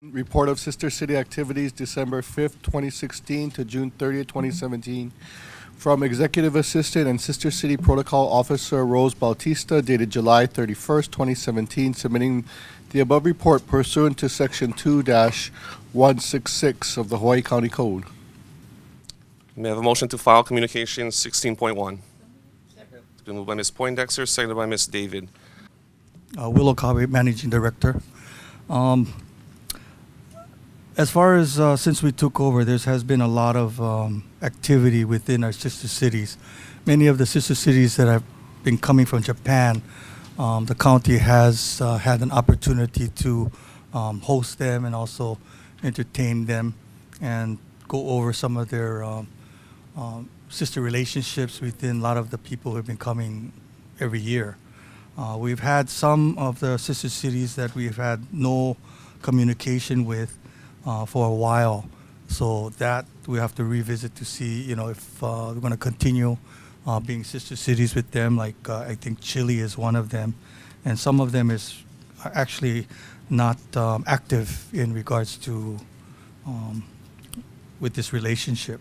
Report of Sister City activities December 5th, 2016 to June 30th, 2017. From Executive Assistant and Sister City Protocol Officer Rose Bautista, dated July 31st, 2017, submitting the above report pursuant to Section 2-166 of the Hawaii County Code. May I have a motion to file Communications 16.1? Second. It's been moved by Ms. Poindexter, seconded by Ms. David. Willow Kawe, Managing Director. As far as since we took over, there has been a lot of activity within our sister cities. Many of the sister cities that have been coming from Japan, the county has had an opportunity to host them and also entertain them and go over some of their sister relationships within a lot of the people who have been coming every year. We've had some of the sister cities that we've had no communication with for a while, so that we have to revisit to see, if we're going to continue being sister cities with them. Like I think Chile is one of them, and some of them is actually not active in regards to with this relationship.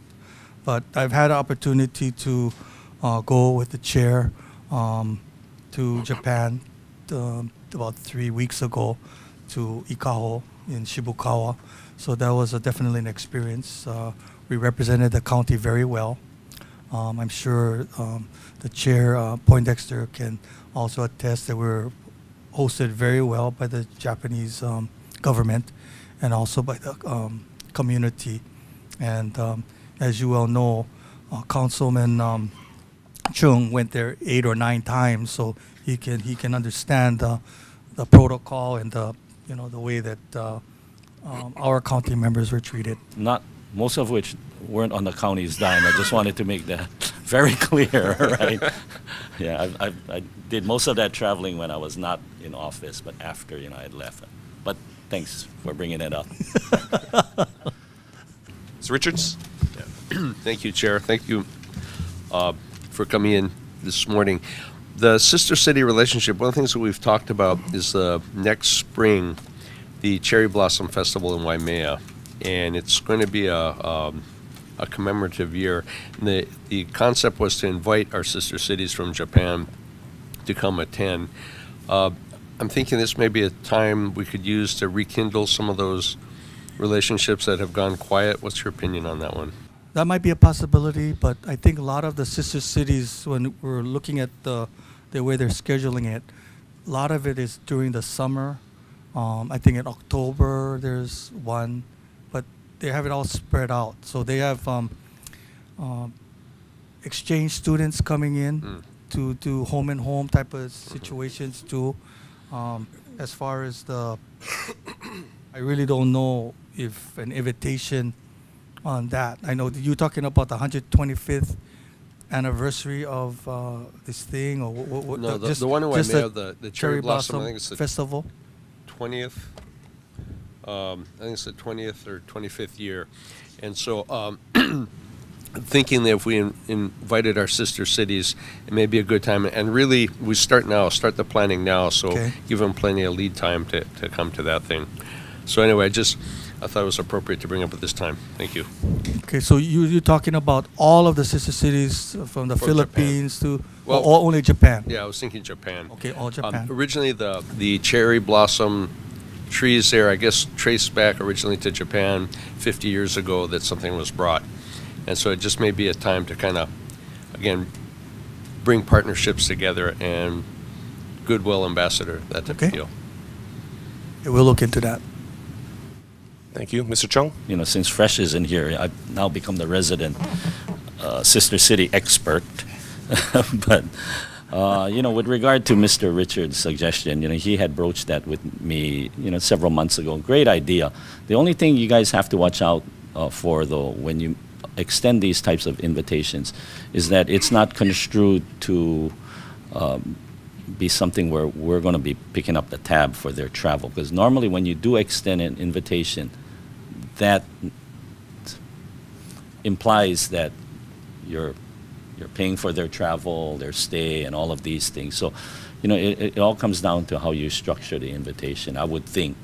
But I've had an opportunity to go with the chair to Japan about 3 weeks ago to Ikaho in Shibukawa. So that was definitely an experience. We represented the county very well. I'm sure the chair, Poindexter, can also attest that we were hosted very well by the Japanese government and also by the community. And as you well know, Councilman Chung went there 8 or 9 times, so he can understand the protocol and the way that our county members were treated. Not most of which weren't on the county's dime. I just wanted to make that very clear, right? Yeah, I did most of that traveling when I was not in office, but after I had left. But thanks for bringing it up. Ms. Richards? Thank you, Chair. Thank you for coming in this morning. The sister city relationship, one of the things that we've talked about is next spring, the Cherry Blossom Festival in Waimea, and it's going to be a commemorative year. And the concept was to invite our sister cities from Japan to come attend. I'm thinking this may be a time we could use to rekindle some of those relationships that have gone quiet. What's your opinion on that one? That might be a possibility, but I think a lot of the sister cities, when we're looking at the way they're scheduling it, a lot of it is during the summer. I think in October there's one, but they have it all spread out. So they have exchange students coming in to do home and home type of situations too. As far as I really don't know if an invitation on that. I know you're talking about the 125th anniversary of this thing, or what? No, the one in Waimea, the Cherry Blossom, I think it's the Festival. 20th. I think it's the 20th or 25th year. And so thinking that if we invited our sister cities, it may be a good time. And really, we start the planning now, so give them plenty of lead time to come to that thing. So anyway, I thought it was appropriate to bring up at this time. Thank you. Okay, so you're talking about all of the sister cities from the Philippines Japan. or only Japan? Yeah, I was thinking Japan. Okay, all Japan. Originally, the cherry blossom trees there, I guess, traced back originally to Japan 50 years ago that something was brought. And so it just may be a time to kind of, again, bring partnerships together and goodwill ambassador, that type of deal. Okay, we'll look into that. Thank you. Mr. Chung? Since Fresh is in here, I've now become the resident sister city expert. But, with regard to Mr. Richards' suggestion, he had broached that with me, several months ago. Great idea. The only thing you guys have to watch out for, though, when you extend these types of invitations, is that it's not construed to be something where we're going to be picking up the tab for their travel. Because normally when you do extend an invitation, that implies that you're paying for their travel, their stay, and all of these things. So, it all comes down to how you structure the invitation, I would think.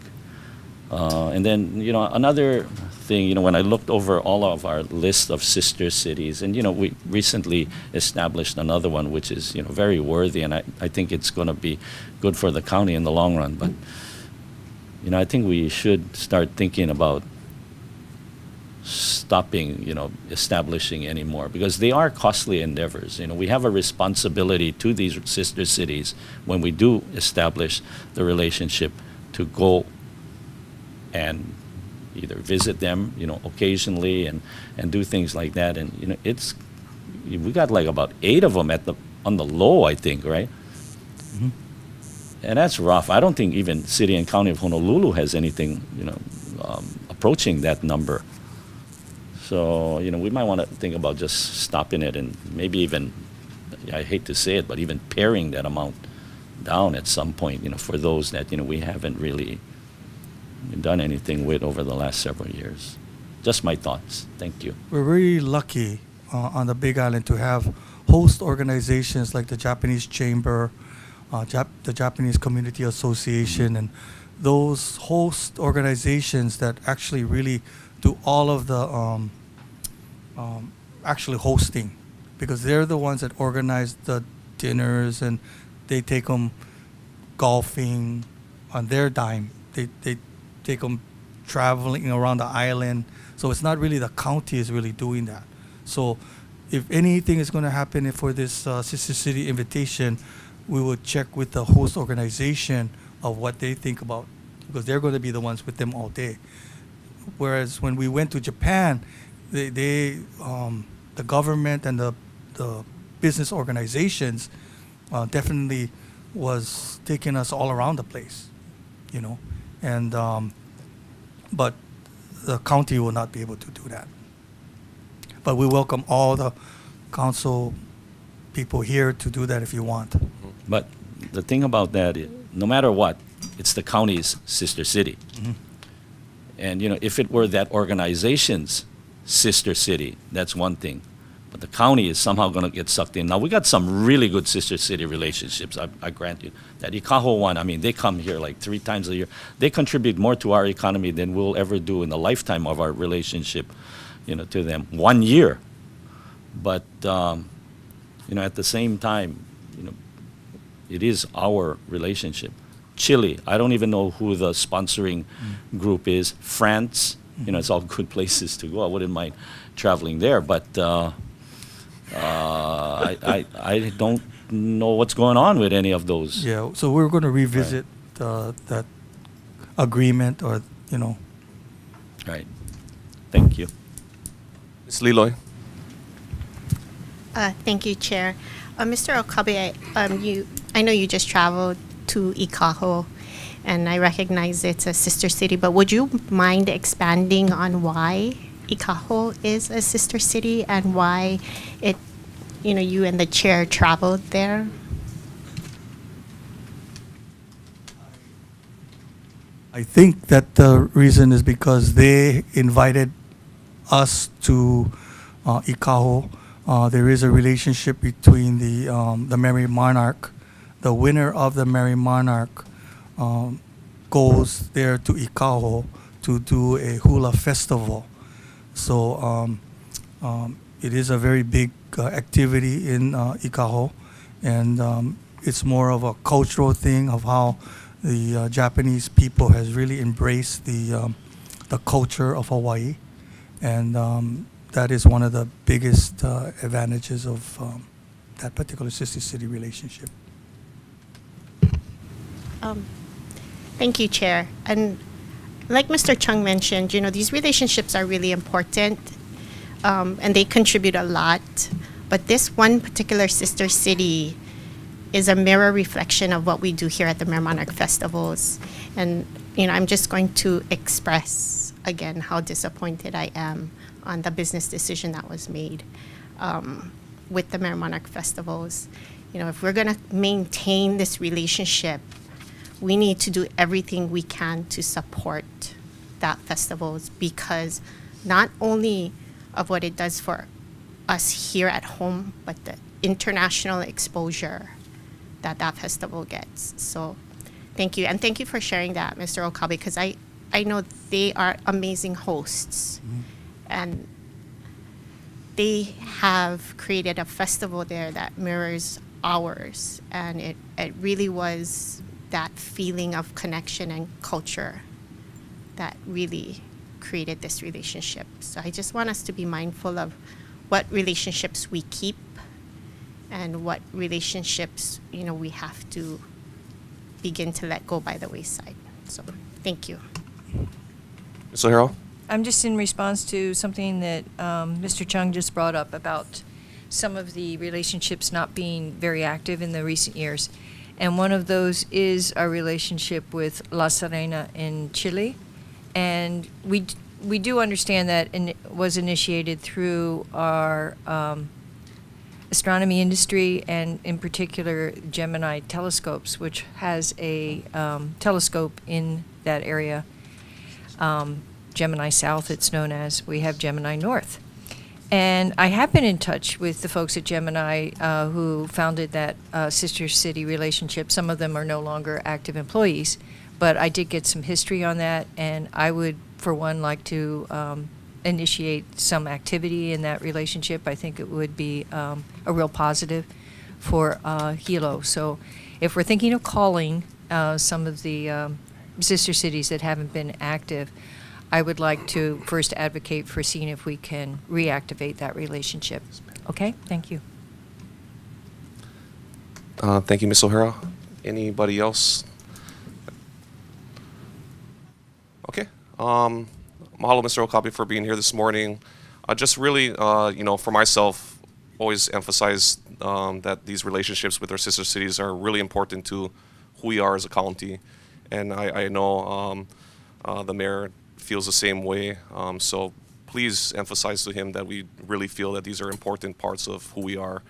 And then, another thing, when I looked over all of our list of sister cities, and, we recently established another one, which is, very worthy, and I think it's going to be good for the county in the long run. But, I think we should start thinking about stopping, establishing any more, because they are costly endeavors. We have a responsibility to these sister cities when we do establish the relationship to go and either visit them, occasionally and do things like that. And, we got like about 8 of them on the low, I think, right? Mhm. And that's rough. I don't think even City and County of Honolulu has anything, approaching that number. So, we might want to think about just stopping it and maybe even, I hate to say it, but even paring that amount down at some point, for those that, we haven't really done anything with over the last several years. Just my thoughts. Thank you. We're very lucky on the Big Island to have host organizations like the Japanese Chamber, the Japanese Community Association, and those host organizations that actually really do all of the actually hosting, because they're the ones that organize the dinners and they take them golfing on their dime. They take them traveling around the island. So it's not really the county is really doing that. So if anything is going to happen for this Sister City invitation, we will check with the host organization of what they think about, because they're going to be the ones with them all day. Whereas when we went to Japan, the government and the business organizations definitely was taking us all around the place, and but the county will not be able to do that. But we welcome all the council people here to do that if you want. But the thing about that, no matter what, it's the county's sister city. Mhm. And, if it were that organization's sister city, that's one thing. But the county is somehow going to get sucked in. Now, we got some really good sister city relationships, I grant you. That Ikaho one, they come here like 3 times a year. They contribute more to our economy than we'll ever do in the lifetime of our relationship, to them. 1 year. But, at the same time, it is our relationship. Chile, I don't even know who the sponsoring group is. France, it's all good places to go. I wouldn't mind traveling there, but I don't know what's going on with any of those. Yeah, so we're going to revisit that agreement, or Right. Thank you. Ms. Liloy. Thank you, Chair. Mr. Okabe, I know you just traveled to Ikaho, and I recognize it's a sister city, but would you mind expanding on why Ikaho is a sister city and why you and the chair traveled there? I think that the reason is because they invited us to Ikaho. There is a relationship between the Merry Monarch. The winner of the Merry Monarch goes there to Ikaho to do a hula festival. So it is a very big activity in Ikaho, and it's more of a cultural thing of how the Japanese people has really embraced the culture of Hawaii, and that is one of the biggest advantages of that particular sister city relationship. Thank you, Chair. And like Mr. Chung mentioned, these relationships are really important, and they contribute a lot. But this one particular sister city is a mirror reflection of what we do here at the Merry Monarch Festivals. And, I'm just going to express again how disappointed I am on the business decision that was made with the Merry Monarch Festivals. If we're going to maintain this relationship, we need to do everything we can to support that festivals, because not only of what it does for us here at home, but the international exposure that festival gets. So thank you. And thank you for sharing that, Mr. Okabe, because I I know they are amazing hosts, and they have created a festival there that mirrors ours, and it really was that feeling of connection and culture that really created this relationship. So I just want us to be mindful of what relationships we keep and what relationships, we have to begin to let go by the wayside. So thank you. Ms. O'Hara? I'm just in response to something that Mr. Chung just brought up about some of the relationships not being very active in the recent years. And one of those is our relationship with La Serena in Chile. And we do understand that it was initiated through our astronomy industry, and in particular Gemini telescopes, which has a telescope in that area. Gemini South, it's known as. We have Gemini North. And I have been in touch with the folks at Gemini who founded that sister city relationship. Some of them are no longer active employees, but I did get some history on that, and I would, for one, like to initiate some activity in that relationship. I think it would be a real positive for Hilo. So if we're thinking of calling some of the sister cities that haven't been active, I would like to first advocate for seeing if we can reactivate that relationship. Okay, thank you. Thank you, Ms. O'Hara. Anybody else? Okay. Mahalo, Mr. Okabe, for being here this morning. Just really, for myself, always emphasize that these relationships with our sister cities are really important to who we are as a county. And I know the mayor feels the same way. So please emphasize to him that we really feel that these are important parts of who we are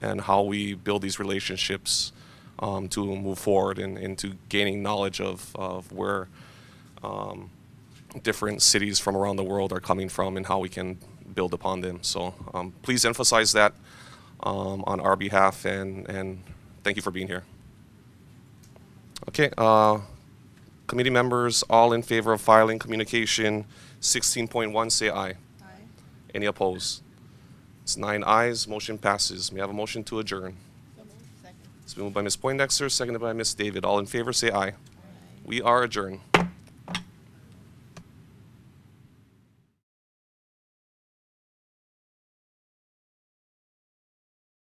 and how we build these relationships to move forward and to gaining knowledge of where different cities from around the world are coming from and how we can build upon them. So please emphasize that on our behalf, and thank you for being here. Okay. Committee members, all in favor of filing communication 16.1, say aye. Aye. Any opposed? It's 9 ayes, motion passes. May I have a motion to adjourn? It's been moved by Ms. Poindexter, seconded by Ms. David. All in favor, say aye. We are adjourned.